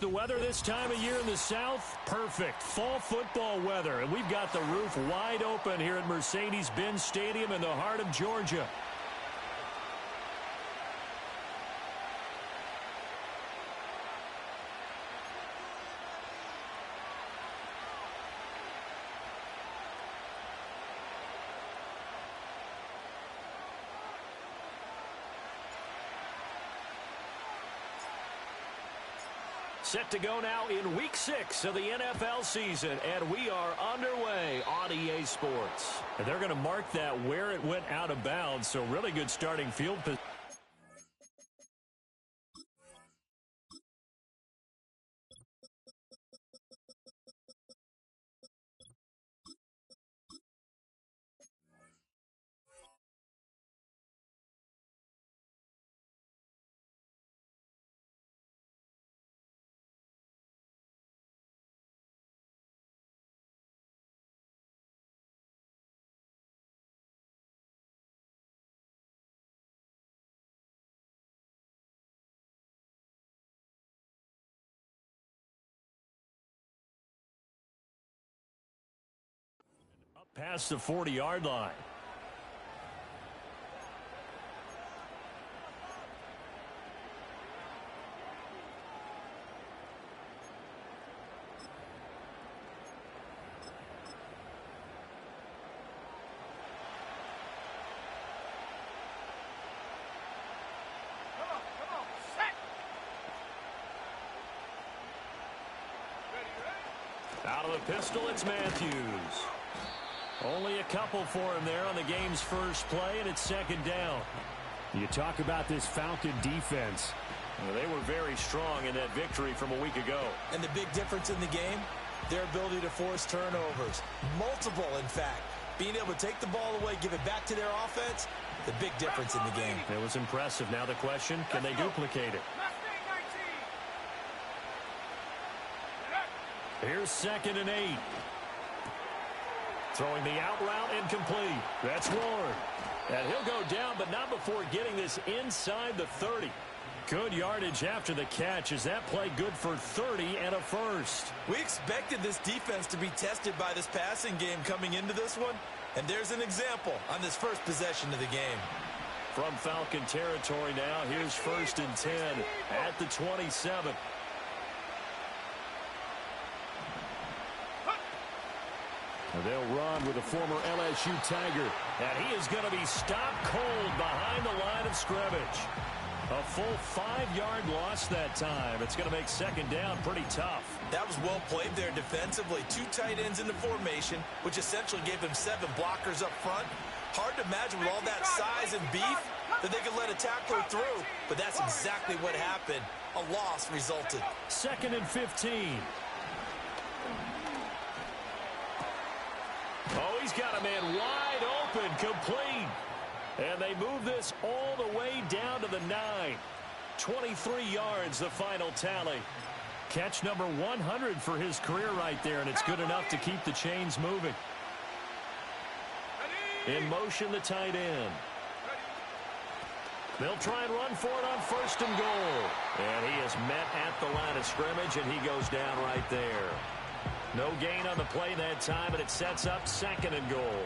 the weather this time of year in the South? Perfect. Fall football weather. And we've got the roof wide open here at Mercedes-Benz Stadium in the heart of Georgia. Set to go now in Week 6 of the NFL season, and we are underway on EA Sports. And they're going to mark that where it went out of bounds, so really good starting field position. Past the 40-yard line. Out of the pistol, it's Matthews. Only a couple for him there on the game's first play, and it's second down. You talk about this Falcon defense. Well, they were very strong in that victory from a week ago. And the big difference in the game, their ability to force turnovers. Multiple, in fact. Being able to take the ball away, give it back to their offense, the big difference in the game. It was impressive. Now the question, can they duplicate it? Here's 2nd and 8. Throwing the out route incomplete. That's Ward. And he'll go down, but not before getting this inside the 30. Good yardage after the catch. Is that play good for 30 and a first? We expected this defense to be tested by this passing game coming into this one. And there's an example on this first possession of the game. From Falcon territory now, here's 1st and 10 at the 27. They'll run with a former LSU Tiger. And he is going to be stopped cold behind the line of scrimmage. A full 5-yard loss that time. It's going to make second down pretty tough. That was well played there defensively. 2 tight ends in the formation, which essentially gave them 7 blockers up front. Hard to imagine with all that size and beef that they could let a tackler through. But that's exactly what happened. A loss resulted. 2nd and 15. Oh, he's got a man wide open, complete. And they move this all the way down to the 9. 23 yards, the final tally. Catch number 100 for his career right there, and it's good enough to keep the chains moving. In motion, the tight end. They'll try and run for it on 1st and goal. And he is met at the line of scrimmage, and he goes down right there. No gain on the play that time, and it sets up 2nd and goal.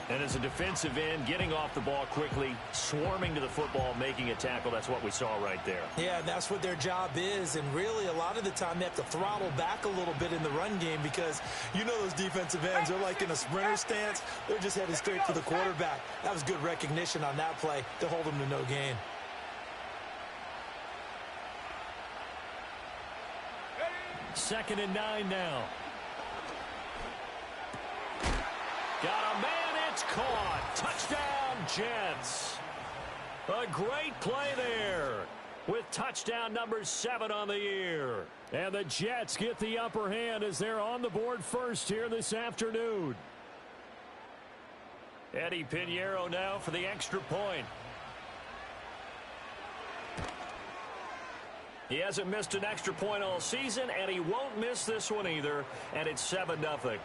And as a defensive end, getting off the ball quickly, swarming to the football, making a tackle, that's what we saw right there. Yeah, that's what their job is, and really a lot of the time they have to throttle back a little bit in the run game because you know those defensive ends, they're like in a sprinter stance. They're just headed straight for the quarterback. That was good recognition on that play to hold them to no gain. Second and 9 now. Got a man, it's caught. Touchdown, Jets. A great play there with touchdown number 7 on the year. And the Jets get the upper hand as they're on the board first here this afternoon. Eddie Pinheiro now for the extra point. He hasn't missed an extra point all season, and he won't miss this one either, and it's 7-0.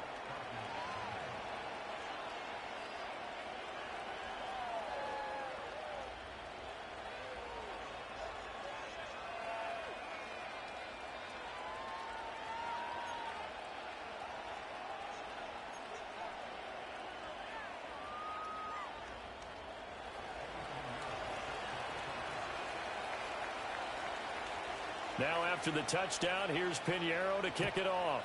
Now after the touchdown, here's Pinheiro to kick it off.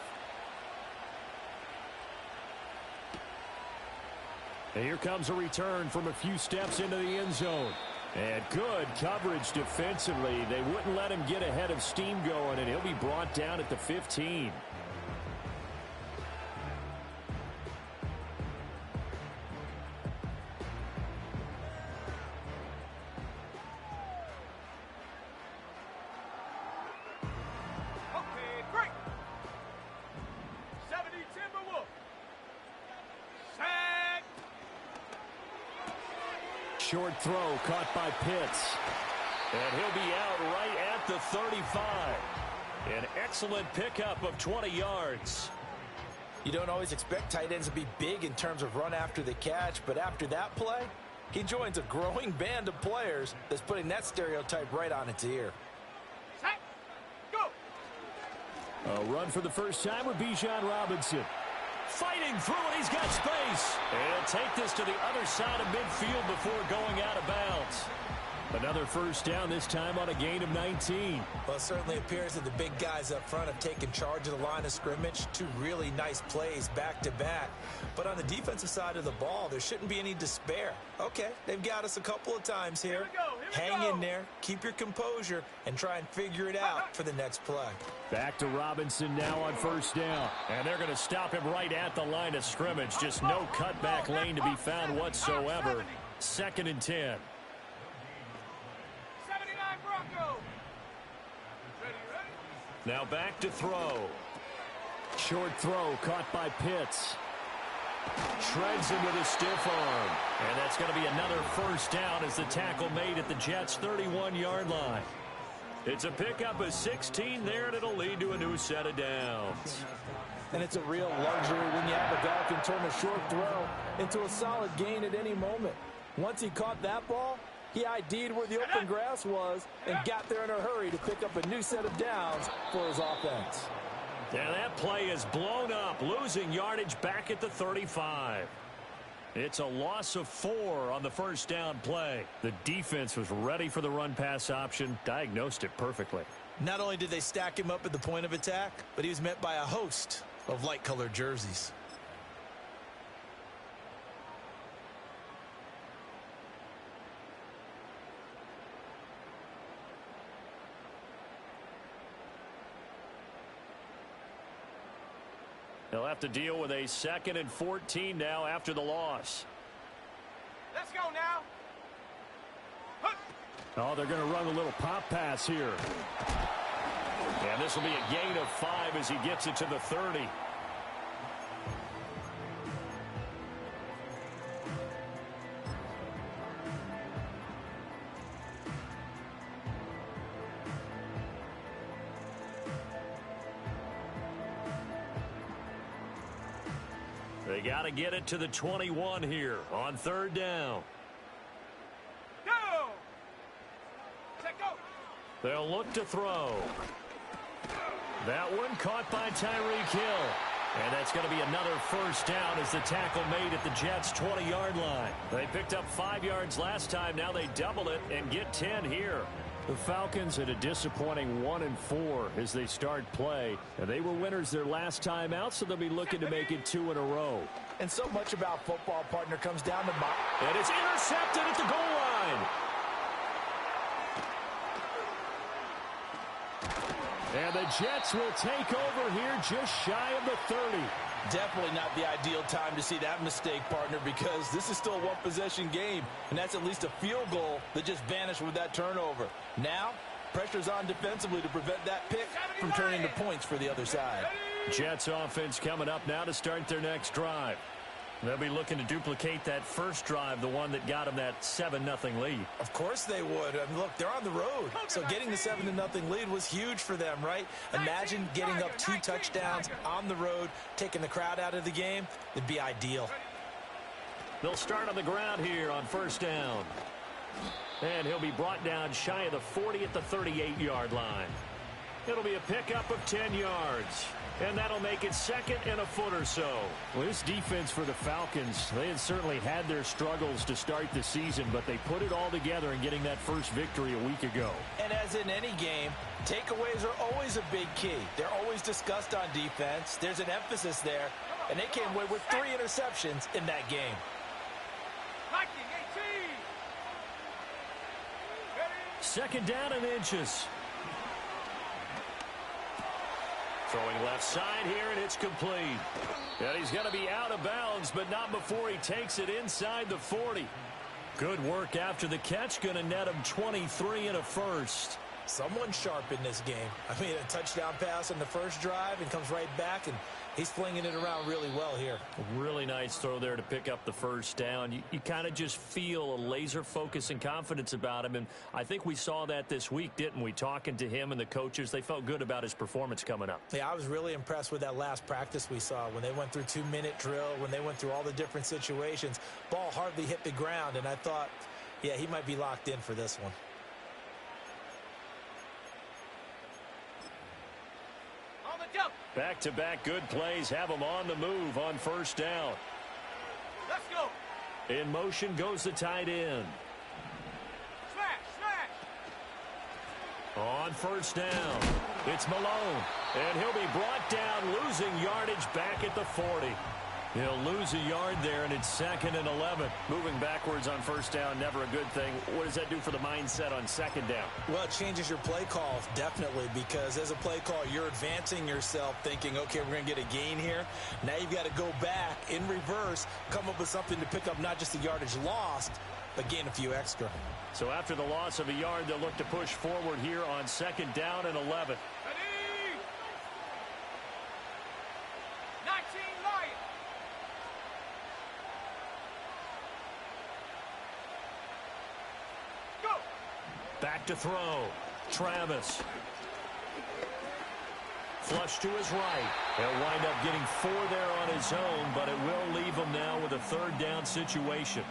And here comes a return from a few steps into the end zone. And good coverage defensively. They wouldn't let him get ahead of steam going, and he'll be brought down at the 15. Short throw caught by Pitts. And he'll be out right at the 35. An excellent pickup of 20 yards. You don't always expect tight ends to be big in terms of run after the catch, but after that play, he joins a growing band of players that's putting that stereotype right on its ear. Set, go. A run for the first time with Bijan Robinson. Fighting through it, he's got space. And take this to the other side of midfield before going out of bounds. Another first down, this time on a gain of 19. Well, it certainly appears that the big guys up front have taken charge of the line of scrimmage. Two really nice plays back-to-back. But on the defensive side of the ball, there shouldn't be any despair. Okay, they've got us a couple of times here. Hang in there, keep your composure, and try and figure it out for the next play. Back to Robinson now on first down. And they're going to stop him right at the line of scrimmage. Just no cutback lane to be found whatsoever. 2nd and 10. Now back to throw. Short throw caught by Pitts. Shreds him with a stiff arm. And that's going to be another first down as the tackle made at the Jets' 31-yard line. It's a pickup of 16 there, and it'll lead to a new set of downs. And it's a real luxury when you have a guy who can turn a short throw into a solid gain at any moment. Once he caught that ball, he ID'd where the open grass was and got there in a hurry to pick up a new set of downs for his offense. And that play is blown up, losing yardage back at the 35. It's a loss of 4 on the first down play. The defense was ready for the run-pass option, diagnosed it perfectly. Not only did they stack him up at the point of attack, but he was met by a host of light-colored jerseys. They'll have to deal with a 2nd and 14 now after the loss. Let's go now. Oh, they're going to run a little pop pass here. And this will be a gain of 5 as he gets it to the 30. They got to get it to the 21 here on 3rd down. Go. Set, go. They'll look to throw. That one caught by Tyreek Hill. And that's going to be another first down as the tackle made at the Jets' 20-yard line. They picked up 5 yards last time. Now they double it and get 10 here. The Falcons at a disappointing 1-4 as they start play. And they were winners their last time out, so they'll be looking to make it 2 in a row. And so much about football, partner, comes down to and it's intercepted at the goal line. And the Jets will take over here just shy of the 30. Definitely not the ideal time to see that mistake, partner, because this is still a one-possession game, and that's at least a field goal that just vanished with that turnover. Now, pressure's on defensively to prevent that pick from turning into points for the other side. Jets offense coming up now to start their next drive. They'll be looking to duplicate that first drive, the one that got them that 7-0 lead. Of course they would. I mean, look, they're on the road. So getting the 7-0 lead was huge for them, right? Imagine getting up 2 touchdowns on the road, taking the crowd out of the game. It'd be ideal. They'll start on the ground here on first down. And he'll be brought down shy of the 40 at the 38-yard line. It'll be a pickup of 10 yards. And that'll make it 2nd and a foot or so. Well, this defense for the Falcons, they had certainly had their struggles to start the season, but they put it all together in getting that first victory a week ago. And as in any game, takeaways are always a big key. They're always discussed on defense. There's an emphasis there, and they came away with 3 interceptions in that game. Viking 18. 2nd down and inches. Throwing left side here, and it's complete. And he's going to be out of bounds, but not before he takes it inside the 40. Good work after the catch. Going to net him 23 and a first. Someone sharp in this game. I mean, a touchdown pass on the first drive and comes right back, and he's flinging it around really well here. A really nice throw there to pick up the first down. You kind of just feel a laser focus and confidence about him, and I think we saw that this week, didn't we? Talking to him and the coaches, they felt good about his performance coming up. Yeah, I was really impressed with that last practice we saw when they went through 2-minute drill, when they went through all the different situations. Ball hardly hit the ground, and I thought, yeah, he might be locked in for this one. Back-to-back good plays have him on the move on first down. Let's go. In motion goes the tight end. Smash. On first down, it's Malone. And he'll be brought down, losing yardage back at the 40. He'll lose a yard there, and it's 2nd and 11. Moving backwards on first down, never a good thing. What does that do for the mindset on 2nd down? Well, it changes your play calls, definitely, because as a play call, you're advancing yourself thinking, okay, we're going to get a gain here. Now you've got to go back in reverse, come up with something to pick up not just the yardage lost, but gain a few extra. So after the loss of a yard, they'll look to push forward here on 2nd down and 11. Ready? 19 Lions. Go. Back to throw. Travis. Flush to his right. He'll wind up getting 4 there on his own, but it will leave him now with a 3rd down situation.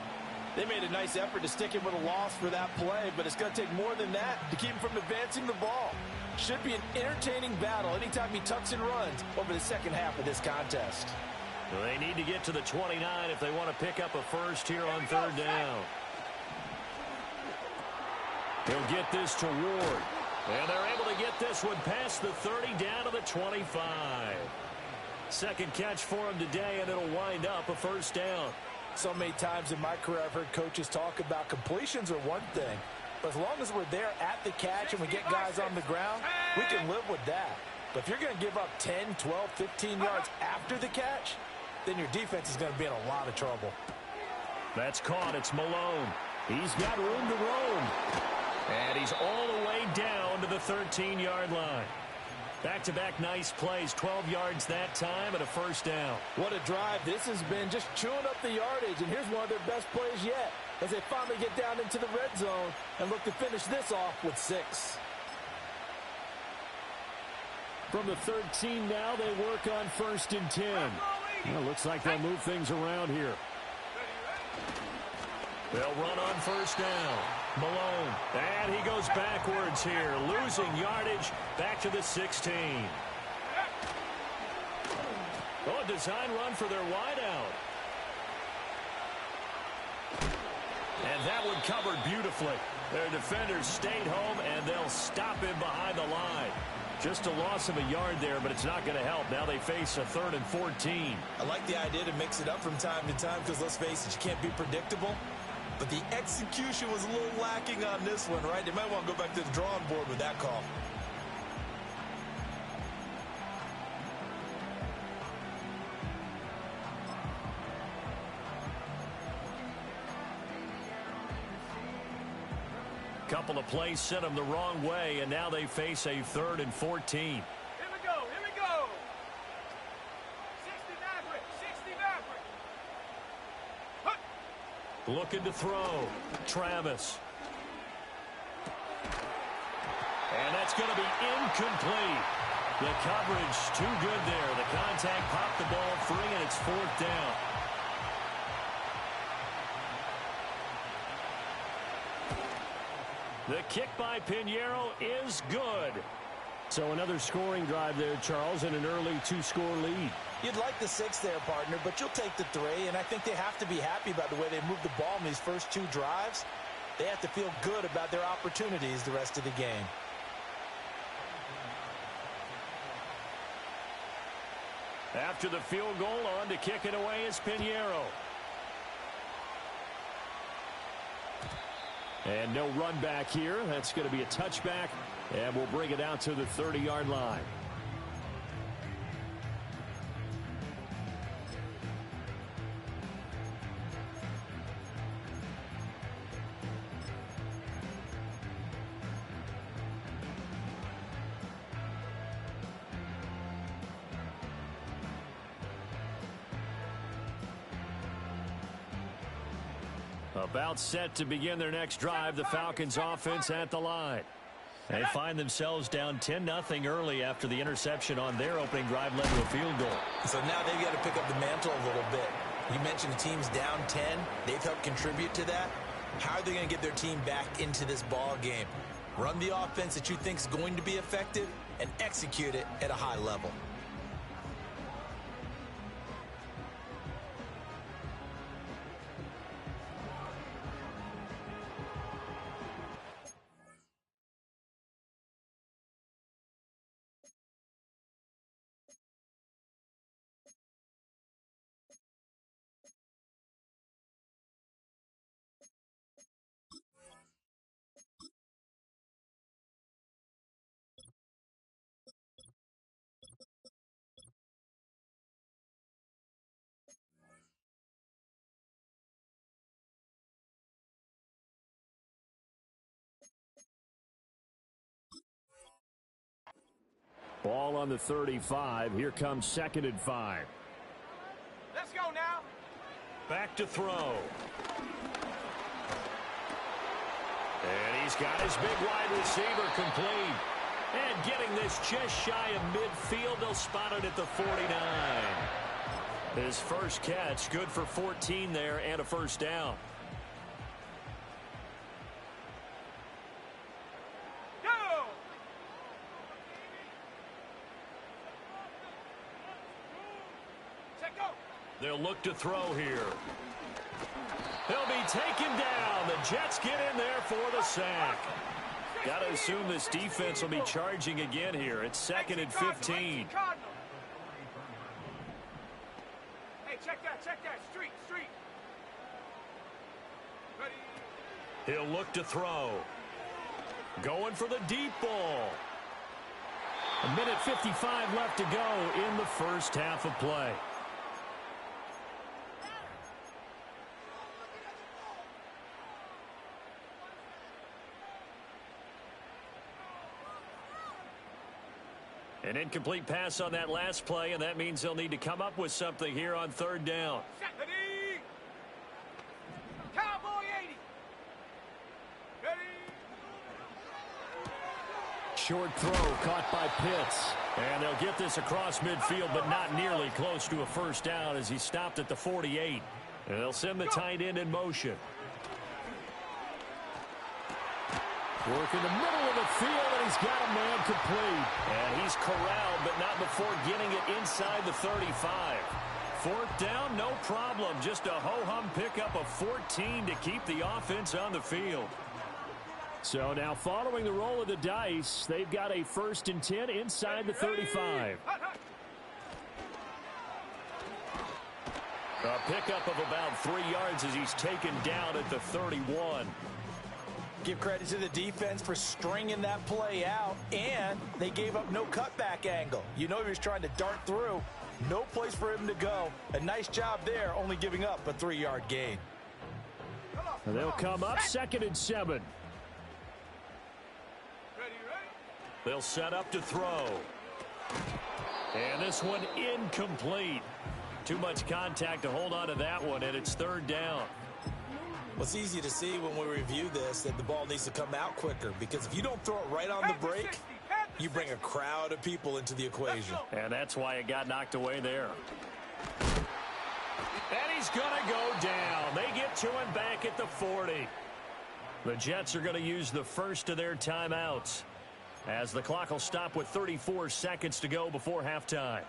They made a nice effort to stick him with a loss for that play, but it's going to take more than that to keep him from advancing the ball. Should be an entertaining battle anytime he tucks and runs over the second half of this contest. They need to get to the 29 if they want to pick up a first here on 3rd down. He'll get this to Ward. And they're able to get this one past the 30 down to the 25. 2nd catch for him today, and it'll wind up a first down. So many times in my career I've heard coaches talk about completions are one thing, but as long as we're there at the catch and we get guys on the ground, we can live with that. But if you're going to give up 10, 12, 15 yards after the catch, then your defense is going to be in a lot of trouble. That's caught. It's Malone. He's got room to roam. And he's all the way down to the 13-yard line. Back-to-back nice plays, 12 yards that time and a first down. What a drive this has been, just chewing up the yardage, and here's one of their best plays yet as they finally get down into the red zone and look to finish this off with 6. From the 13 now, they work on 1st and 10. Well, looks like they'll move things around here. They'll run on first down. Malone, and he goes backwards here, losing yardage back to the 16. Oh, a design run for their wideout. And that one covered beautifully. Their defenders stayed home, and they'll stop him behind the line. Just a loss of a yard there, but it's not going to help. Now they face a 3rd and 14. I like the idea to mix it up from time to time because, let's face it, you can't be predictable. But the execution was a little lacking on this one, right? They might want to go back to the drawing board with that call. Couple of plays sent them the wrong way, and now they face a 3rd and 14. Here we go. 60 Maverick. Looking to throw. Travis. And that's going to be incomplete. The coverage too good there. The contact popped the ball free, and it's 4th down. The kick by Pinheiro is good. So another scoring drive there, Charles, and an early 2-score lead. You'd like the 6 there, partner, but you'll take the 3, and I think they have to be happy about the way they moved the ball in these first 2 drives. They have to feel good about their opportunities the rest of the game. After the field goal, on to kick it away is Pinheiro. And no run back here. That's going to be a touchback, and we'll bring it out to the 30-yard line. About set to begin their next drive, the Falcons offense at the line. They find themselves down 10-0 early after the interception on their opening drive led to a field goal. So now they've got to pick up the mantle a little bit. You mentioned the team's down 10. They've helped contribute to that. How are they going to get their team back into this ball game? Run the offense that you think is going to be effective and execute it at a high level. Ball on the 35. Here comes 2nd and 5. Let's go now. Back to throw. And he's got his big wide receiver complete. And getting this just shy of midfield, they'll spot it at the 49. His first catch, good for 14 there and a first down. They'll look to throw here. He'll be taken down. The Jets get in there for the sack. Got to assume this defense will be charging again here. It's 2nd and 15. Hey, check that. Street. Ready. He'll look to throw. Going for the deep ball. 1:55 left to go in the first half of play. An incomplete pass on that last play, and that means they'll need to come up with something here on 3rd down. Ready. Cowboy 80. Ready. Short throw caught by Pitts. And they'll get this across midfield, but not nearly close to a first down as he stopped at the 48. And they'll send the tight end in motion. Work in the middle of the field, and he's got a man complete. And he's corralled, but not before getting it inside the 35. 4th down, no problem. Just a ho-hum pickup of 14 to keep the offense on the field. So now following the roll of the dice, they've got a 1st and 10 inside the 35. A pickup of about 3 yards as he's taken down at the 31. Give credit to the defense for stringing that play out, and they gave up no cutback angle. You know he was trying to dart through. No place for him to go. A nice job there, only giving up a 3-yard gain. And they'll come up 2nd and 7. They'll set up to throw. And this one incomplete. Too much contact to hold on to that one, and it's 3rd down. Well, it's easy to see when we review this that the ball needs to come out quicker, because if you don't throw it right on the break, you bring a crowd of people into the equation. And that's why it got knocked away there. And he's going to go down. They get to him back at the 40. The Jets are going to use the first of their timeouts. as the clock will stop with 34 seconds to go before halftime.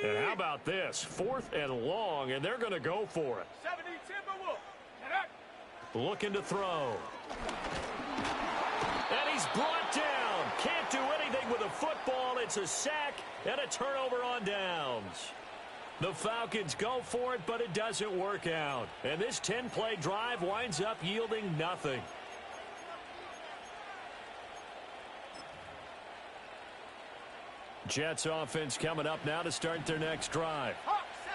And how about this? 4th and long, and they're going to go for it. 70 Timberwolves. Get up. Looking to throw. And he's brought down. Can't do anything with a football. It's a sack and a turnover on downs. The Falcons go for it, but it doesn't work out. And this 10-play drive winds up yielding nothing. Jets offense coming up now to start their next drive.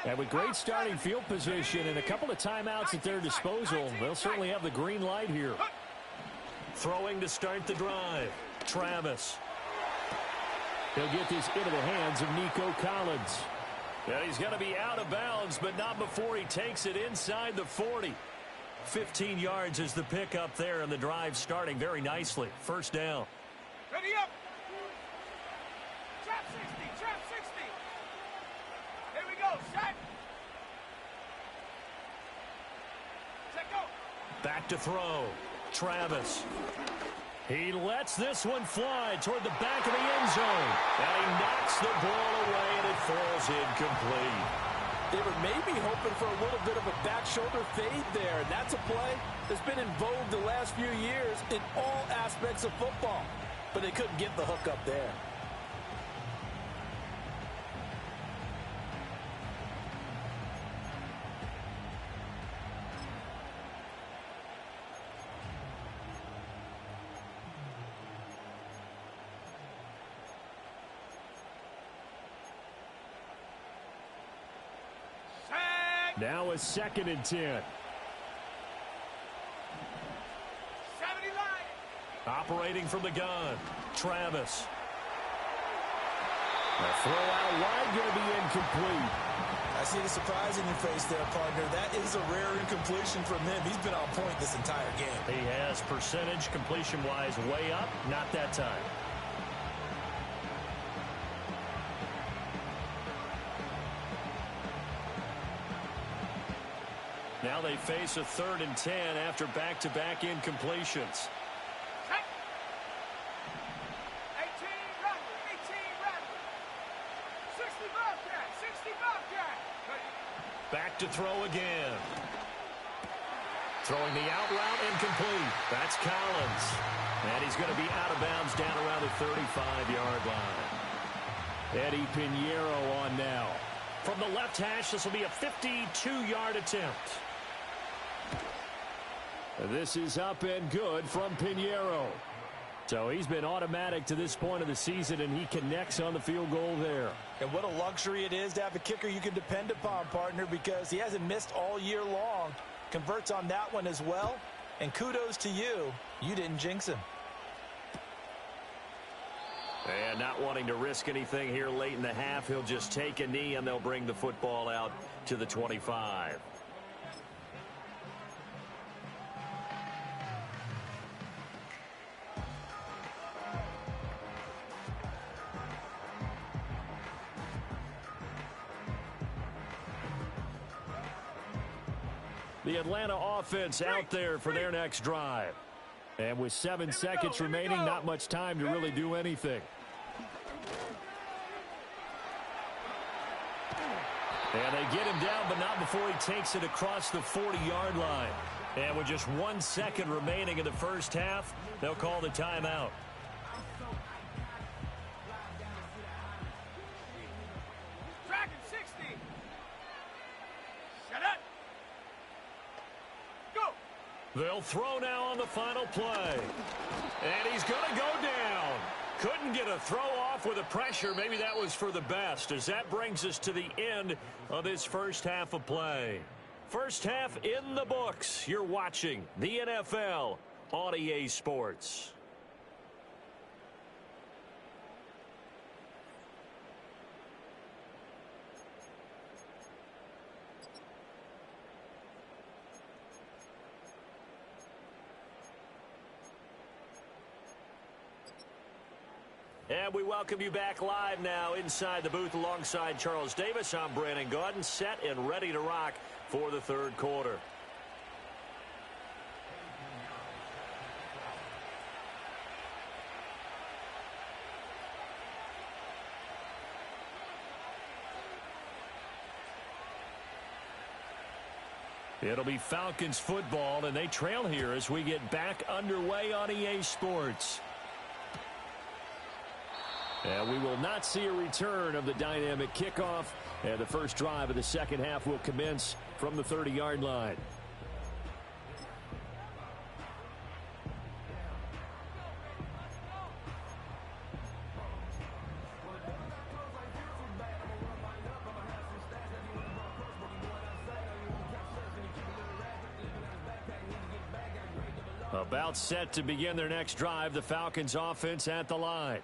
And with great starting field position and a couple of timeouts at their disposal, they'll certainly have the green light here. Throwing to start the drive. Travis. He'll get this into the hands of Nico Collins. And he's going to be out of bounds, but not before he takes it inside the 40. 15 yards is the pickup there, and the drive starting very nicely. First down. Ready up. Trap 60. Trap 60. Here we go. Set. Set go. Back to throw. Travis. He lets this one fly toward the back of the end zone. And he knocks the ball away, and it falls incomplete. They were maybe hoping for a little bit of a back shoulder fade there. And that's a play that's been in vogue the last few years in all aspects of football. But they couldn't get the hook up there. Now a 2nd and 10. 70 line. Operating from the gun. Travis. The throw out wide going to be incomplete. I see the surprise in your face there, partner. That is a rare incompletion from him. He's been on point this entire game. He has percentage completion-wise way up. Not that time. Now they face a 3rd and 10 after back-to-back incompletions. 18 Rattler. 18 Rattler. 60 Bobcat. 60 Bobcat. Ready. Back to throw again. Throwing the out route incomplete. That's Collins. And he's going to be out of bounds down around the 35-yard line. Eddie Pinheiro on now. From the left hash, this will be a 52-yard attempt. This is up and good from Pinheiro. So he's been automatic to this point of the season, and he connects on the field goal there. And what a luxury it is to have a kicker you can depend upon, partner, because he hasn't missed all year long. Converts on that one as well. And kudos to you. You didn't jinx him. And not wanting to risk anything here late in the half, he'll just take a knee, and they'll bring the football out to the 25. The Atlanta offense out there for their next drive. And with 7 seconds remaining, not much time to really do anything. And they get him down, but not before he takes it across the 40-yard line. And with just 1 second remaining in the first half, they'll call the timeout. Dragon 60. Shut up. Go. They'll throw now on the final play. And he's going to go down. Couldn't get a throw off with the pressure. Maybe that was for the best, as that brings us to the end of this first half of play. First half in the books. You're watching the NFL on EA Sports. And we welcome you back live now inside the booth alongside Charles Davis. I'm Brandon Gaudin, set and ready to rock for the third quarter. It'll be Falcons football, and they trail here as we get back underway on EA Sports. And we will not see a return of the dynamic kickoff. And the first drive of the second half will commence from the 30-yard line. About set to begin their next drive, the Falcons offense at the line.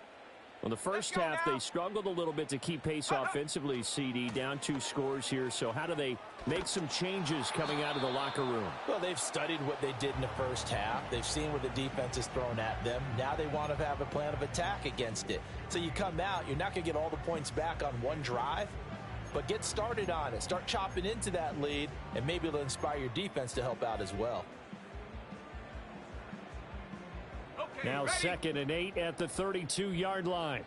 Well, the first half, they struggled a little bit to keep pace offensively, CD, down 2 scores here. So how do they make some changes coming out of the locker room? Well, they've studied what they did in the first half. They've seen what the defense is thrown at them. Now they want to have a plan of attack against it. So you come out, you're not going to get all the points back on one drive, but get started on it. Start chopping into that lead, and maybe it'll inspire your defense to help out as well. Now ready? 2nd and 8 at the 32-yard line.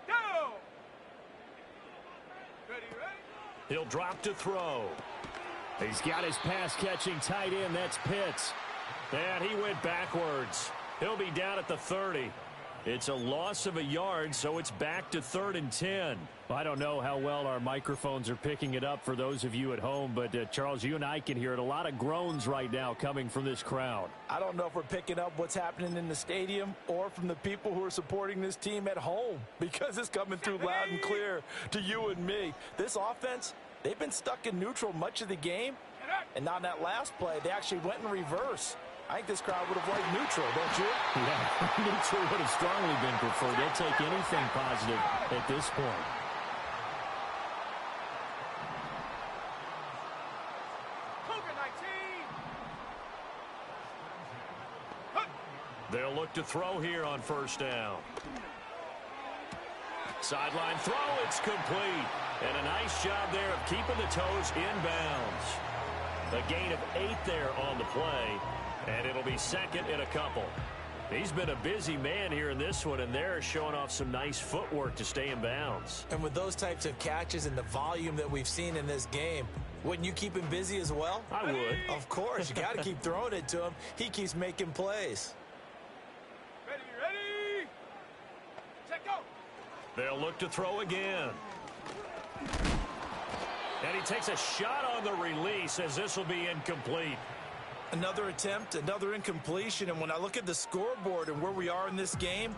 Go! Ready, ready? He'll drop to throw. He's got his pass-catching tight end. That's Pitts. And he went backwards. He'll be down at the 30. It's a loss of a yard, so it's back to 3rd and 10. I don't know how well our microphones are picking it up for those of you at home, but Charles, you and I can hear it. A lot of groans right now coming from this crowd. I don't know if we're picking up what's happening in the stadium or from the people who are supporting this team at home, because it's coming through loud and clear to you and me. This offense, they've been stuck in neutral much of the game, and on that last play, they actually went in reverse. I think this crowd would have liked neutral, don't you? Yeah, neutral would have strongly been preferred. They'll take anything positive at this point. Cougar 19. They'll look to throw here on first down. Sideline throw, it's complete. And a nice job there of keeping the toes inbounds. A gain of 8 there on the play. And it'll be 2nd and a couple. He's been a busy man here in this one, and they're showing off some nice footwork to stay in bounds. And with those types of catches and the volume that we've seen in this game, wouldn't you keep him busy as well? I would. Of course. You got to keep throwing it to him. He keeps making plays. Ready, ready? Check go. They'll look to throw again. And he takes a shot on the release as this will be incomplete. Another attempt, another incompletion, and when I look at the scoreboard and where we are in this game,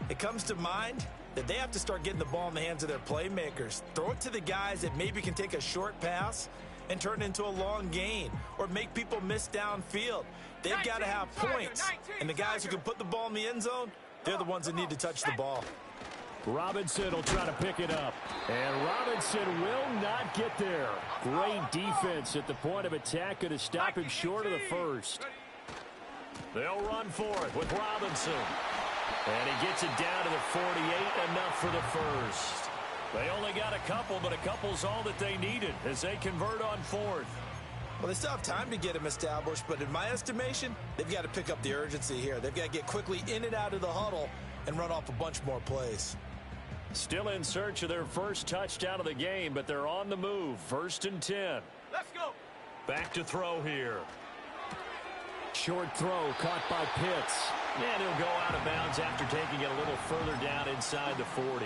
it comes to mind that they have to start getting the ball in the hands of their playmakers. Throw it to the guys that maybe can take a short pass and turn it into a long gain or make people miss downfield. They've got to have points, and the guys who can put the ball in the end zone, they're the ones that need to touch the ball. Robinson will try to pick it up. And Robinson will not get there. Great defense at the point of attack. Going to stop him short of the first. They'll run for it with Robinson. And he gets it down to the 48. Enough for the first. They only got a couple, but a couple's all that they needed as they convert on 4th. Well, they still have time to get him established, but in my estimation, they've got to pick up the urgency here. They've got to get quickly in and out of the huddle and run off a bunch more plays. Still in search of their first touchdown of the game, but they're on the move. 1st and 10. Let's go. Back to throw here. Short throw caught by Pitts. And he'll go out of bounds after taking it a little further down inside the 40.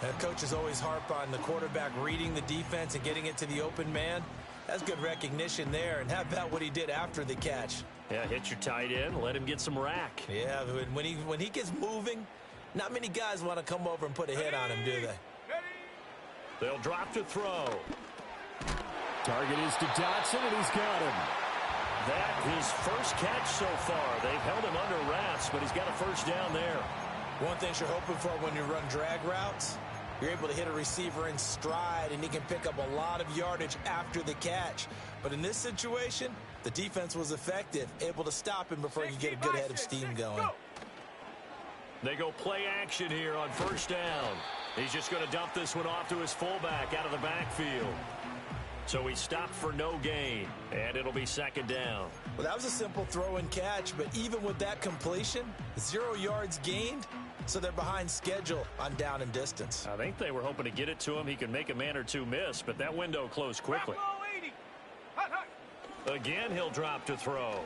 And coaches always harp on the quarterback reading the defense and getting it to the open man. That's good recognition there. And how about what he did after the catch? Yeah, hit your tight end, let him get some rack. Yeah, when he gets moving, not many guys want to come over and put a hit on him, do they? They'll drop to throw. Target is to Dotson, and he's got him. That his first catch so far. They've held him under wraps, but he's got a first down there. One thing you're hoping for when you run drag routes, you're able to hit a receiver in stride, and he can pick up a lot of yardage after the catch. But in this situation, the defense was effective, able to stop him before he could get a good head of steam going. They go play action here on first down. He's just going to dump this one off to his fullback out of the backfield. So he stopped for no gain, and it'll be second down. Well, that was a simple throw and catch, but even with that completion, 0 yards gained, so they're behind schedule on down and distance. I think they were hoping to get it to him. He could make a man or two miss, but that window closed quickly. Again, he'll drop to throw.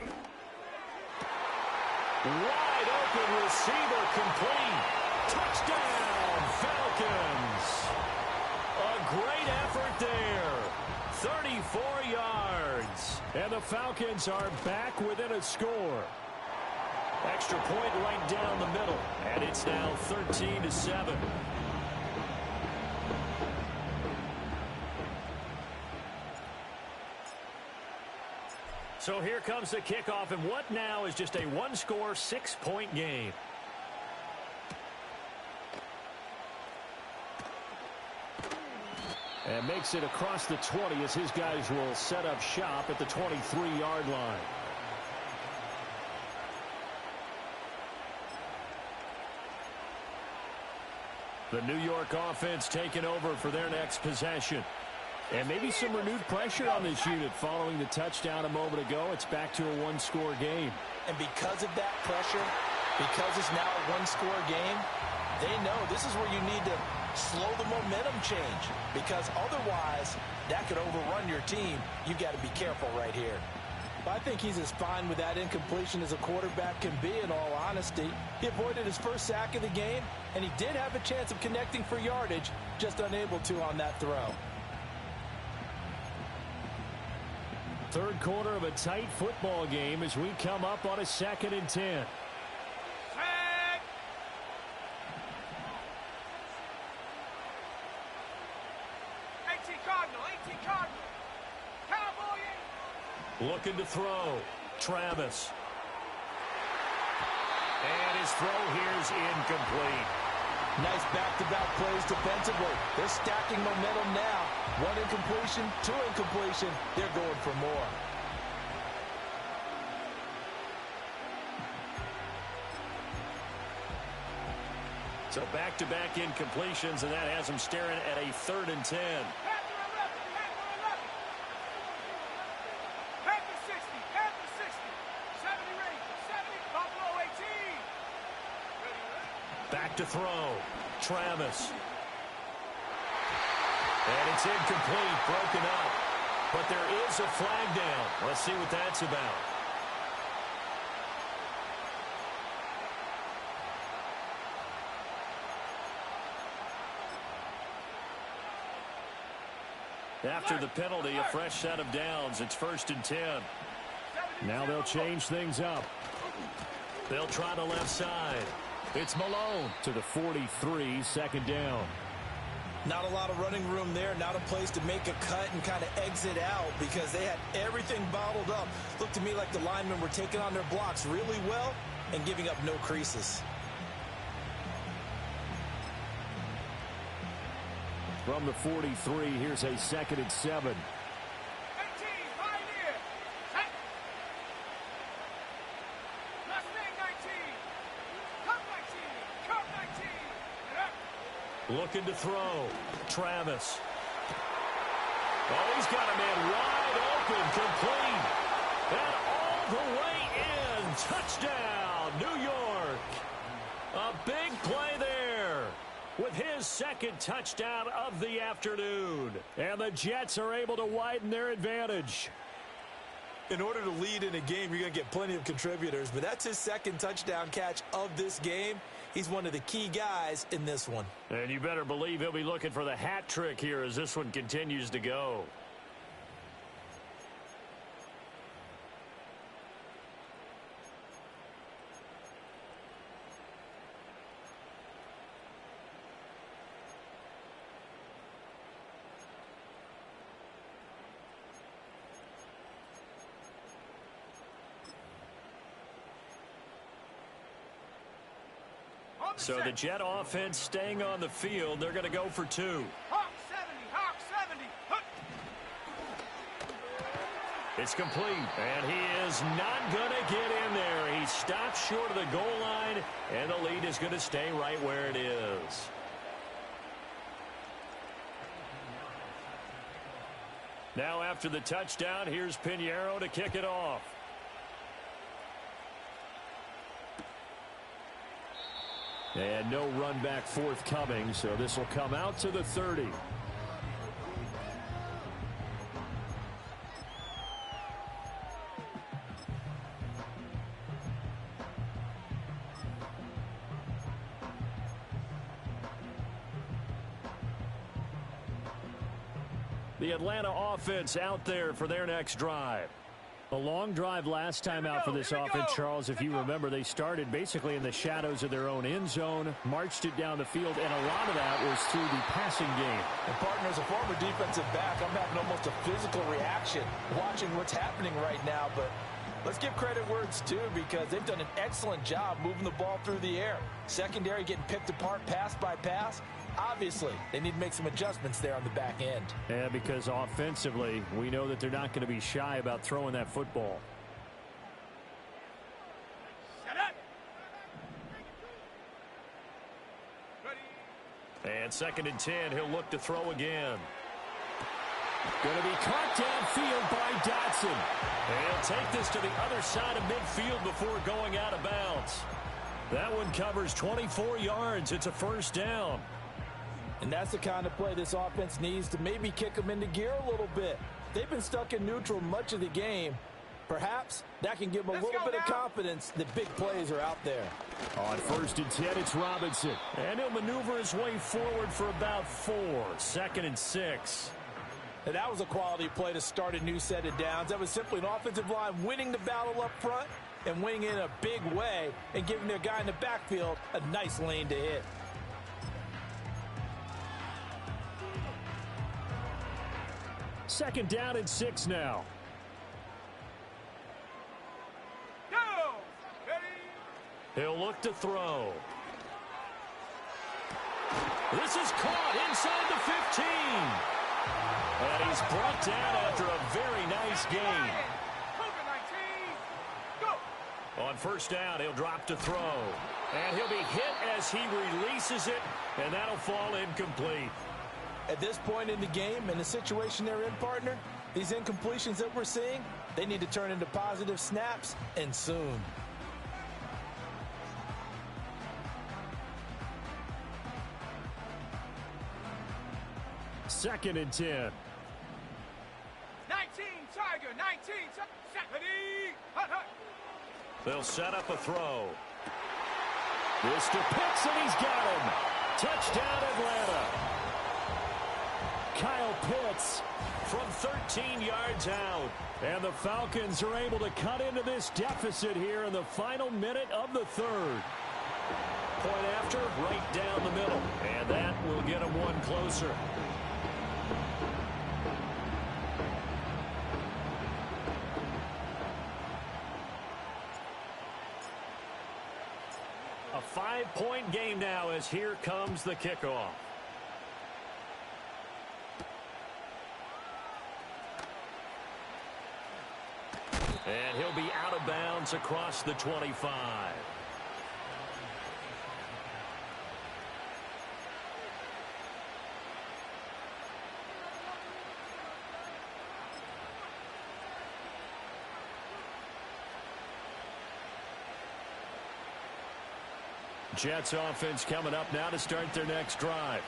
Wide open receiver complete. Touchdown, Falcons. A great effort there. 34 yards. And the Falcons are back within a score. Extra point right down the middle. And it's now 13-7. So here comes the kickoff, and what now is just a one-score, 6-point game. And makes it across the 20 as his guys will set up shop at the 23-yard line. The New York offense taking over for their next possession. And maybe some renewed pressure on this unit following the touchdown a moment ago. It's back to a one-score game. And because of that pressure, because it's now a one-score game, they know this is where you need to slow the momentum change, because otherwise that could overrun your team. You've got to be careful right here. I think he's as fine with that incompletion as a quarterback can be, in all honesty. He avoided his first sack of the game, and he did have a chance of connecting for yardage, just unable to on that throw. Third quarter of a tight football game as we come up on a 2nd and 10. 18 Cardinal. Cowboy. Looking to throw. Travis. And his throw here's incomplete. Nice back-to-back plays defensively. They're stacking momentum now. 1 incompletion, 2 incompletion. They're going for more. So back-to-back incompletions, and that has him staring at a 3rd and 10. Back to throw. Travis. And it's incomplete, broken up. But there is a flag down. Let's see what that's about. After the penalty, a fresh set of downs. It's 1st and 10. Now they'll change things up. They'll try the left side. It's Malone to the 43, 2nd down. Not a lot of running room there. Not a place to make a cut and kind of exit out because they had everything bottled up. Looked to me like the linemen were taking on their blocks really well and giving up no creases. From the 43, here's a 2nd and 7. 18, Pioneer. Set. Mustang 19. Cup 19. Cup 19. Get up. looking to throw. Travis. Oh, he's got a man wide open, complete. And all the way in. Touchdown, New York. A big play there with his second touchdown of the afternoon. And the Jets are able to widen their advantage. In order to lead in a game, you're going to get plenty of contributors, but that's his second touchdown catch of this game. He's one of the key guys in this one. And you better believe he'll be looking for the hat trick here as this one continues to go. So the Jet offense staying on the field. They're going to go for two. Hawk 70, Hawk 70. Hook. It's complete, and he is not going to get in there. He stops short of the goal line, and the lead is going to stay right where it is. Now after the touchdown, here's Pinheiro to kick it off. And no run back forthcoming, so this will come out to the 30. The Atlanta offense out there for their next drive. A long drive last time out for this offense, Charles. If you remember, they started basically in the shadows of their own end zone, marched it down the field, and a lot of that was through the passing game. And partner, as a former defensive back, I'm having almost a physical reaction watching what's happening right now. But let's give credit where it's due, because they've done an excellent job moving the ball through the air. Secondary getting picked apart pass by pass. Obviously, they need to make some adjustments there on the back end. Yeah, because offensively, we know that they're not going to be shy about throwing that football. Shut up. Ready. And 2nd and 10, he'll look to throw again. Going to be caught downfield by Dotson. And he'll take this to the other side of midfield before going out of bounds. That one covers 24 yards. It's a first down. And that's the kind of play this offense needs to maybe kick them into gear a little bit. They've been stuck in neutral much of the game. Perhaps that can give them a little bit of confidence that big plays are out there. On 1st and 10, it's Robinson. And he'll maneuver his way forward for about 4. 2nd and 6. And that was a quality play to start a new set of downs. That was simply an offensive line winning the battle up front and winning in a big way and giving their guy in the backfield a nice lane to hit. Second down and 6 now. Go. Ready. He'll look to throw. This is caught inside the 15. And he's brought down after a very nice gain. On 1st down, he'll drop to throw. And he'll be hit as he releases it, and that'll fall incomplete. At this point in the game, in the situation they're in, partner, these incompletions that we're seeing, they need to turn into positive snaps, and soon. Second and 10. 19, Tiger, 19. Ready. Hut, hut. They'll set up a throw. This to Pitts, and he's got him. Touchdown, Atlanta. Kyle Pitts From 13 yards out. and the Falcons are able to cut into this deficit here in the final minute of the 3rd. Point after, right down the middle. And that will get them one closer. A 5-point game now as here comes the kickoff. And he'll be out of bounds across the 25. Jets offense coming up now to start their next drive.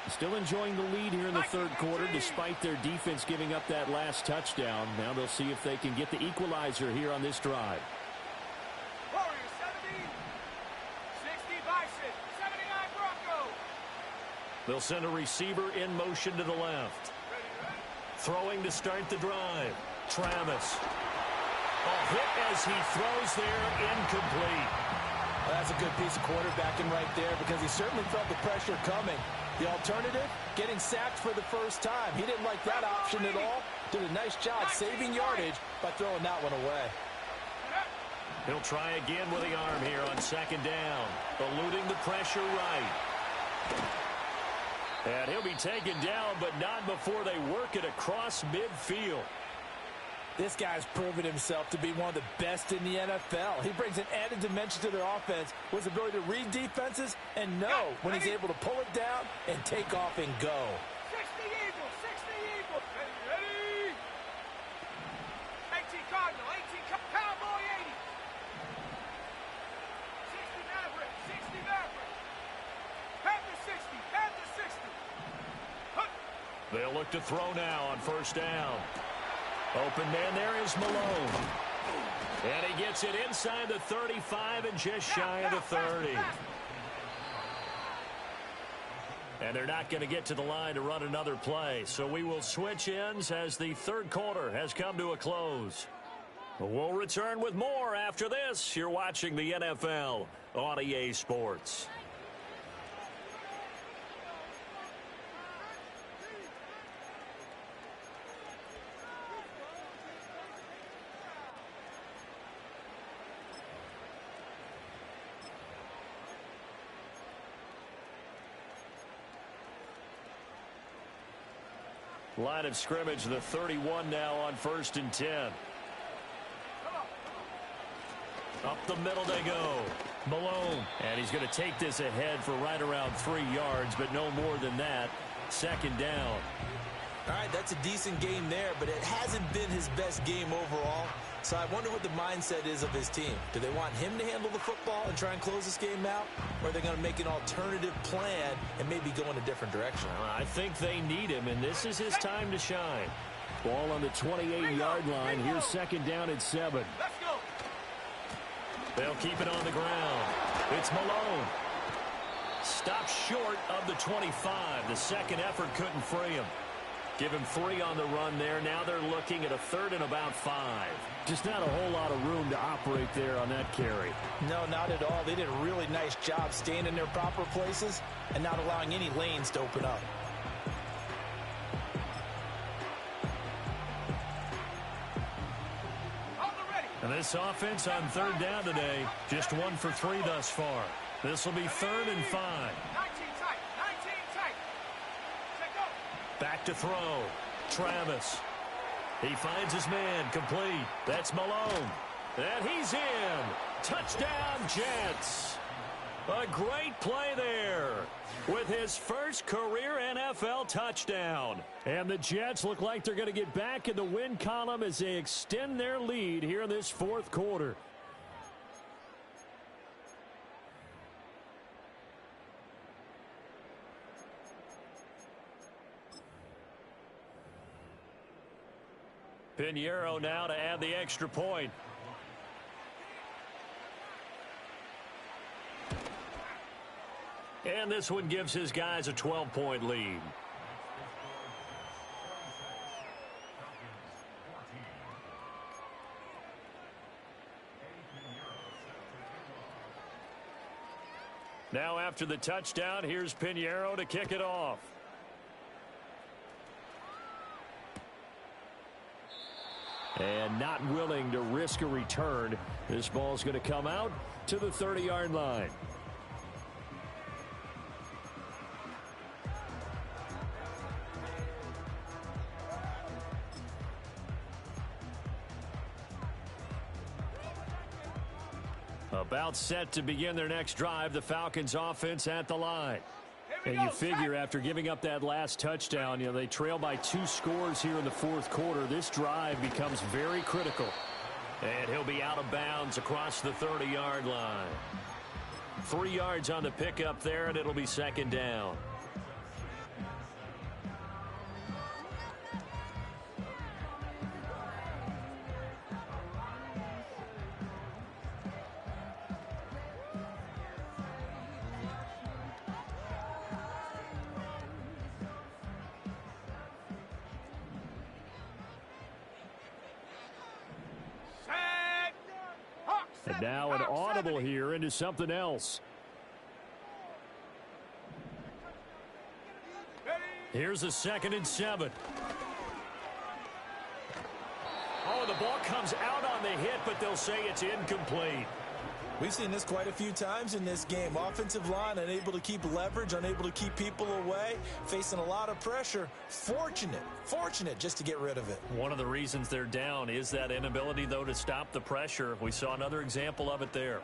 Still enjoying the lead here in the 3rd quarter despite their defense giving up that last touchdown. Now they'll see if they can get the equalizer here on this drive. Warriors 70. 60 Bison. 79 Broncos. They'll send a receiver in motion to the left. Throwing to start the drive. Travis. A hit as he throws there, incomplete. Well, that's a good piece of quarterbacking right there, because he certainly felt the pressure coming. The alternative, getting sacked for the first time. He didn't like that option at all. Did a nice job saving yardage by throwing that one away. He'll try again with the arm here on 2nd down. Eluding the pressure right. And he'll be taken down, but not before they work it across midfield. This guy's proven himself to be one of the best in the NFL. He brings an added dimension to their offense with his ability to read defenses and know when he's able to pull it down and take off and go. 60 Eagles, 60 Eagles. Ready? 18 Cardinal, 18 Cowboy 80. 60 Maverick, 60 Maverick. Panther 60, Panther 60. Huh. They'll look to throw now on first down. Open man there is Malone. And he gets it inside the 35 and just shy of the 30. And they're not going to get to the line to run another play. So we will switch ends as the third quarter has come to a close. We'll return with more after this. You're watching the NFL on EA Sports. Line of scrimmage, the 31 now on 1st and 10. Up the middle they go. Malone. And he's going to take this ahead for right around 3 yards, but no more than that. Second down. All right, that's a decent game there, but it hasn't been his best game overall. So I wonder what the mindset is of his team. Do they want him to handle the football and try and close this game out? Or are they going to make an alternative plan and maybe go in a different direction? I think they need him, and this is his time to shine. Ball on the 28-yard line. Here's second down at 7. Let's go. They'll keep it on the ground. It's Malone. Stopped short of the 25. The second effort couldn't free him. Give him 3 on the run there. Now they're looking at a 3rd and about 5. Just not a whole lot of room to operate there on that carry. No, not at all. They did a really nice job staying in their proper places and not allowing any lanes to open up. And this offense on 3rd down today, just 1 for 3 thus far. This will be 3rd and 5. 19 tight, 19 tight. Check go. Back to throw. Travis. He finds his man, complete. That's Malone. And he's in. Touchdown, Jets. A great play there with his first career NFL touchdown. And the Jets look like they're going to get back in the win column as they extend their lead here in this 4th quarter. Pinheiro now to add the extra point. And this one gives his guys a 12-point lead. Now after the touchdown, here's Pinheiro to kick it off. And not willing to risk a return. This ball's going to come out to the 30-yard line. About set to begin their next drive, the Falcons offense at the line. And you figure after giving up that last touchdown, they trail by 2 scores here in the 4th quarter. This drive becomes very critical. And he'll be out of bounds across the 30-yard line. 3 yards on the pickup there, and it'll be second down. And now an audible here into something else. Here's a 2nd and 7. Oh, the ball comes out on the hit, but they'll say it's incomplete. We've seen this quite a few times in this game. Offensive line unable to keep leverage, unable to keep people away, facing a lot of pressure. Fortunate just to get rid of it. One of the reasons they're down is that inability, though, to stop the pressure. We saw another example of it there.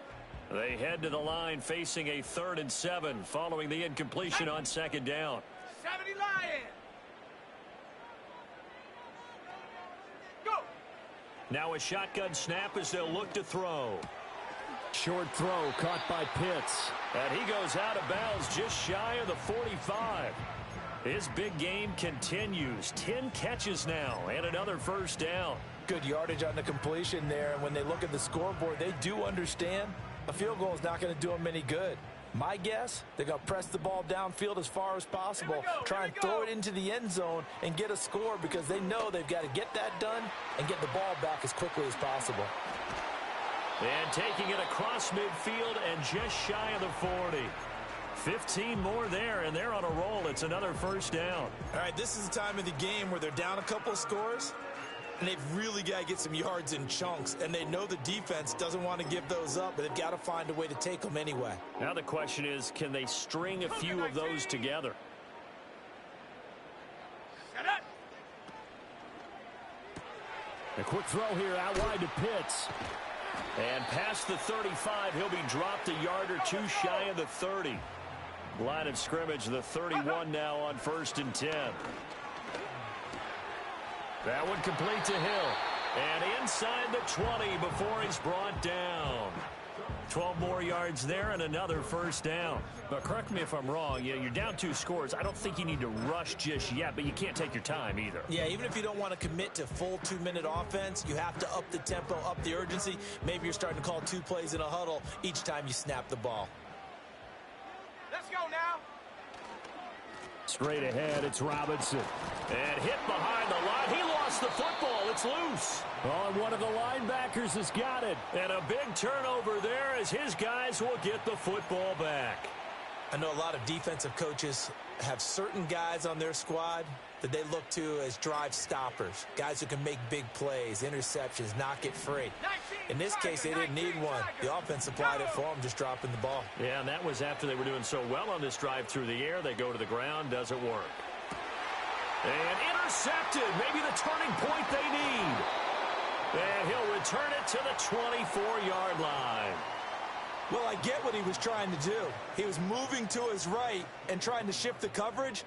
They head to the line facing a 3rd and 7 following the incompletion on 2nd down. 70 Lions. Go. Now a shotgun snap as they'll look to throw. Short throw caught by Pitts. And he goes out of bounds just shy of the 45. His big game continues. 10 catches now and another 1st down. Good yardage on the completion there. And when they look at the scoreboard, they do understand a field goal is not going to do them any good. My guess, they're going to press the ball downfield as far as possible, try and throw it into the end zone and get a score because they know they've got to get that done and get the ball back as quickly as possible. And taking it across midfield and just shy of the 40. 15 more there, and they're on a roll. It's another 1st down. All right, this is the time of the game where they're down a couple of scores, and they've really got to get some yards in chunks, and they know the defense doesn't want to give those up, but they've got to find a way to take them anyway. Now the question is, can they string a few of those together? Set up. A quick throw here out wide to Pitts. And past the 35, he'll be dropped a yard or 2 shy of the 30. Line of scrimmage, the 31 now on 1st and 10. That one complete to Hill. And inside the 20 before he's brought down. 12 more yards there and another 1st down. But correct me if I'm wrong, you're down 2 scores. I don't think you need to rush just yet, but you can't take your time either. Yeah, even if you don't want to commit to full 2-minute offense, you have to up the tempo, up the urgency. Maybe you're starting to call 2 plays in a huddle each time you snap the ball. Let's go now. Straight ahead, it's Robinson. And hit behind the line. He lost the football. It's loose. Oh, and one of the linebackers has got it. And a big turnover there as his guys will get the football back. I know a lot of defensive coaches have certain guys on their squad that they look to as drive stoppers, guys who can make big plays, interceptions, knock it free. In this case, they didn't need one. The offense supplied it for them, just dropping the ball. Yeah, and that was after they were doing so well on this drive through the air. They go to the ground, doesn't work. And intercepted, maybe the turning point they need. And he'll return it to the 24-yard line. Well, I get what he was trying to do. He was moving to his right and trying to shift the coverage,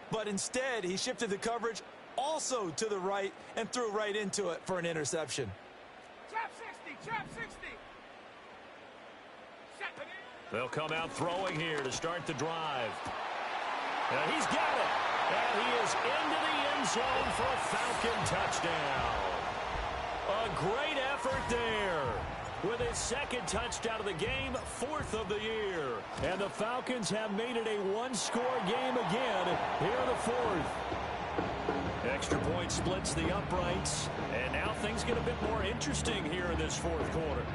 but instead he shifted the coverage also to the right and threw right into it for an interception. Trap 60, trap 60. Set. They'll come out throwing here to start the drive. And he's got it. And he is into the end zone for a Falcon touchdown. A great effort there. With his 2nd touchdown of the game, 4th of the year. And the Falcons have made it a 1-score game again here in the 4th. Extra point splits the uprights. And now things get a bit more interesting here in this 4th quarter.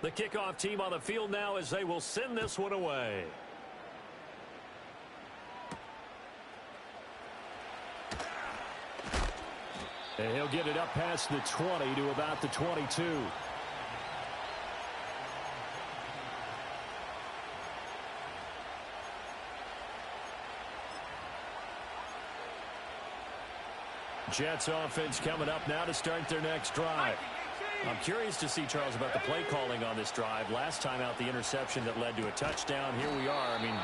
The kickoff team on the field now as they will send this one away. And he'll get it up past the 20 to about the 22. Jets offense coming up now to start their next drive. I'm curious to see, Charles, about the play calling on this drive. Last time out, the interception that led to a touchdown. Here we are. I mean,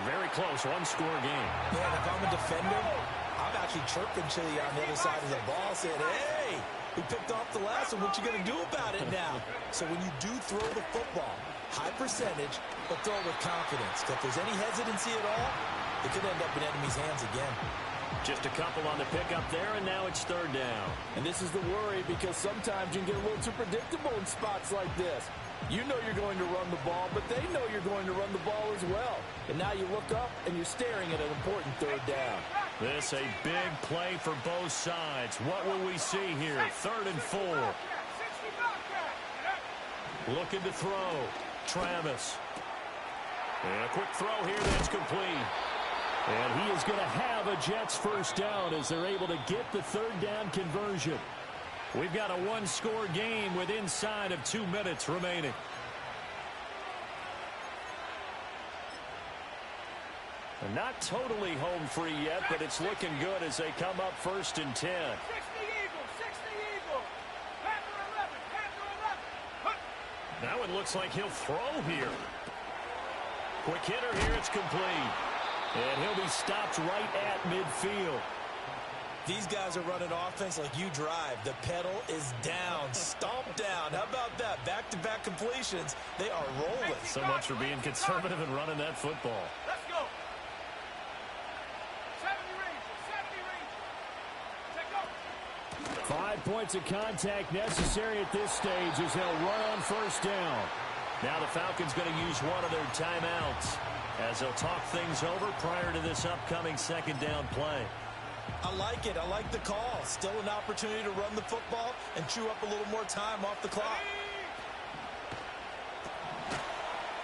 very close, 1-score game. Yeah, and if I'm a defender, I'm actually chirping to you on the other side of the ball, saying, hey, we picked off the last one. What you going to do about it now? So when you do throw the football, high percentage, but throw it with confidence. If there's any hesitancy at all, it could end up in enemy's hands again. Just a couple on the pickup there, and now it's 3rd down. And this is the worry because sometimes you can get a little too predictable in spots like this. You know you're going to run the ball, but they know you're going to run the ball as well. And now you look up, and you're staring at an important 3rd down. This a big play for both sides. What will we see here? 3rd and 4. Looking to throw. Travis. And a quick throw here that's complete. And he is going to have a Jets first down as they're able to get the third down conversion. We've got a one-score game with inside of 2 minutes remaining. And not totally home free yet, but it's looking good as they come up 1st and 10. 60 Eagles, 60 Eagles. Panther 11, Panther 11. Now it looks like he'll throw here. Quick hitter here, it's complete. And he'll be stopped right at midfield. These guys are running offense like you drive. The pedal is down, stomp down. How about that? Back-to-back completions. They are rolling. So much for being conservative and running that football. Let's go. 70 range. Take go. 5 points of contact necessary at this stage as they'll run on first down. Now the Falcons going to use one of their timeouts as they'll talk things over prior to this upcoming second down play. I like it. I like the call. Still an opportunity to run the football and chew up a little more time off the clock.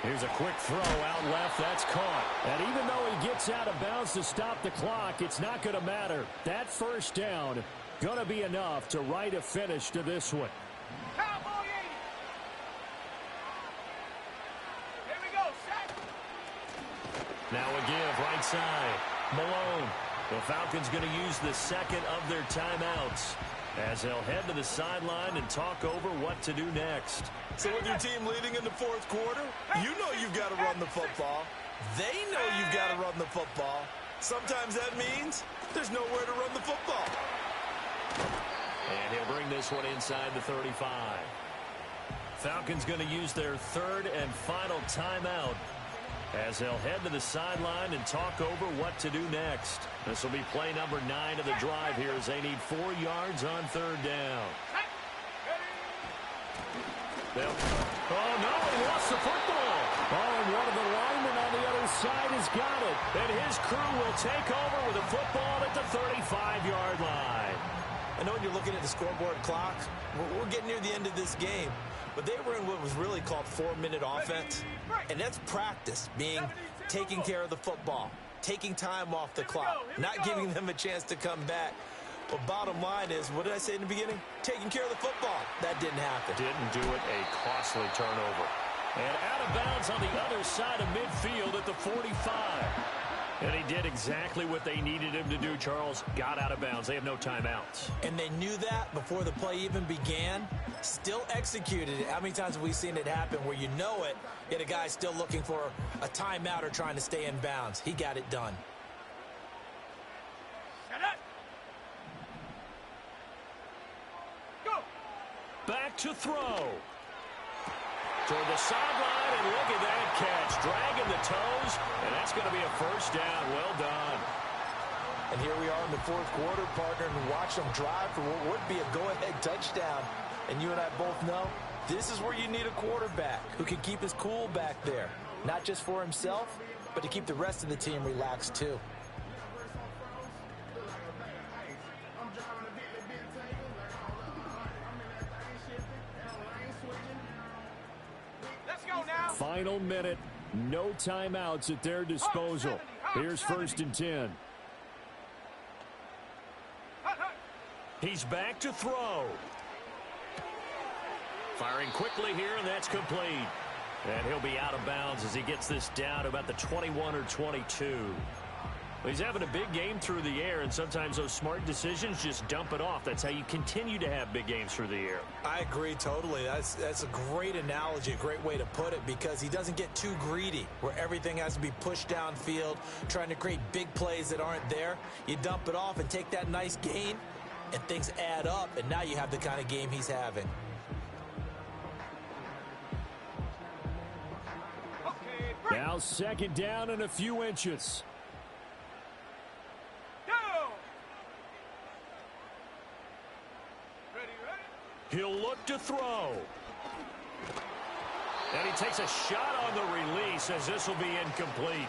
Here's a quick throw out left. That's caught. And even though he gets out of bounds to stop the clock, it's not going to matter. That first down going to be enough to write a finish to this one. Cowboy 80. Here we go. Set. Now a give right side. Malone. The Falcons going to use the second of their timeouts as they'll head to the sideline and talk over what to do next. So with your team leading in the fourth quarter, you know you've got to run the football. They know you've got to run the football. Sometimes that means there's nowhere to run the football. And he'll bring this one inside the 35. Falcons going to use their third and final timeout as they'll head to the sideline and talk over what to do next. This will be play number 9 of the drive here as they need 4 yards on third down. Oh, no, he lost the football. Oh, and one of the linemen on the other side has got it. And his crew will take over with a football at the 35-yard line. I know when you're looking at the scoreboard clock, we're getting near the end of this game. But they were in what was really called 4-minute offense. And that's practice, being taking care of the football, taking time off the clock, not giving them a chance to come back. But bottom line is, what did I say in the beginning? Taking care of the football. That didn't happen. Didn't do it. A costly turnover. And out of bounds on the other side of midfield at the 45. And he did exactly what they needed him to do, Charles. Got out of bounds. They have no timeouts. And they knew that before the play even began. Still executed it. How many times have we seen it happen where you know it, yet a guy's still looking for a timeout or trying to stay in bounds? He got it done. Shut up. Go. Back to throw. Toward the sideline, and look at that catch. Dragging the toes, and that's going to be a first down. Well done. And here we are in the fourth quarter, partner, and watch them drive for what would be a go-ahead touchdown. And you and I both know this is where you need a quarterback who can keep his cool back there. Not just for himself, but to keep the rest of the team relaxed too. Let's go now. Final minute. No timeouts at their disposal. Here's 1st and 10. He's back to throw. Firing quickly here, and that's complete. And he'll be out of bounds as he gets this down to about the 21 or 22. He's having a big game through the air, and sometimes those smart decisions just dump it off. That's how you continue to have big games through the air. I agree totally. That's a great analogy, a great way to put it, because he doesn't get too greedy where everything has to be pushed downfield, trying to create big plays that aren't there. You dump it off and take that nice gain, and things add up, and now you have the kind of game he's having. Now 2nd down and a few inches. He'll look to throw. And he takes a shot on the release as this will be incomplete.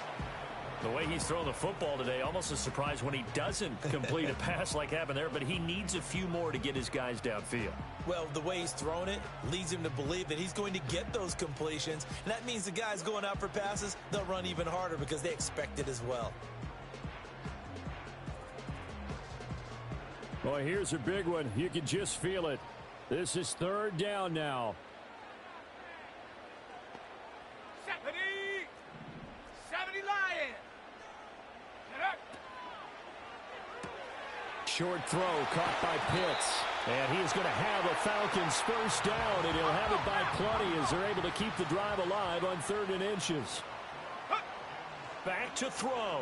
The way he's thrown the football today, almost a surprise when he doesn't complete a pass like happened there, but he needs a few more to get his guys downfield. Well, the way he's thrown it leads him to believe that he's going to get those completions, and that means the guys going out for passes, they'll run even harder because they expect it as well. Well, here's a big one. You can just feel it. This is third down now. 70 Lions. Short throw caught by Pitts. And he's going to have a Falcons first down, and he'll have it by plenty as they're able to keep the drive alive on 3rd and inches. Back to throw.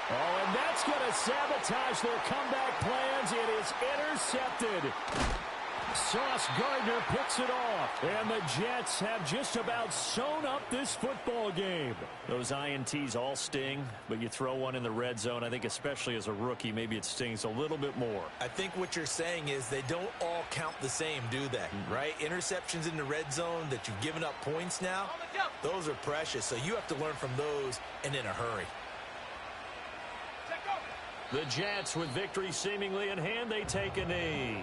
Oh, and that's going to sabotage their comeback plans. It is intercepted. Sauce Gardner picks it off. And the Jets have just about sewn up this football game. Those INTs all sting, but you throw one in the red zone, I think especially as a rookie, maybe it stings a little bit more. I think what you're saying is they don't all count the same, do they? Right? Interceptions in the red zone that you've given up points now, those are precious. So you have to learn from those and in a hurry. The Jets, with victory seemingly in hand, they take a knee.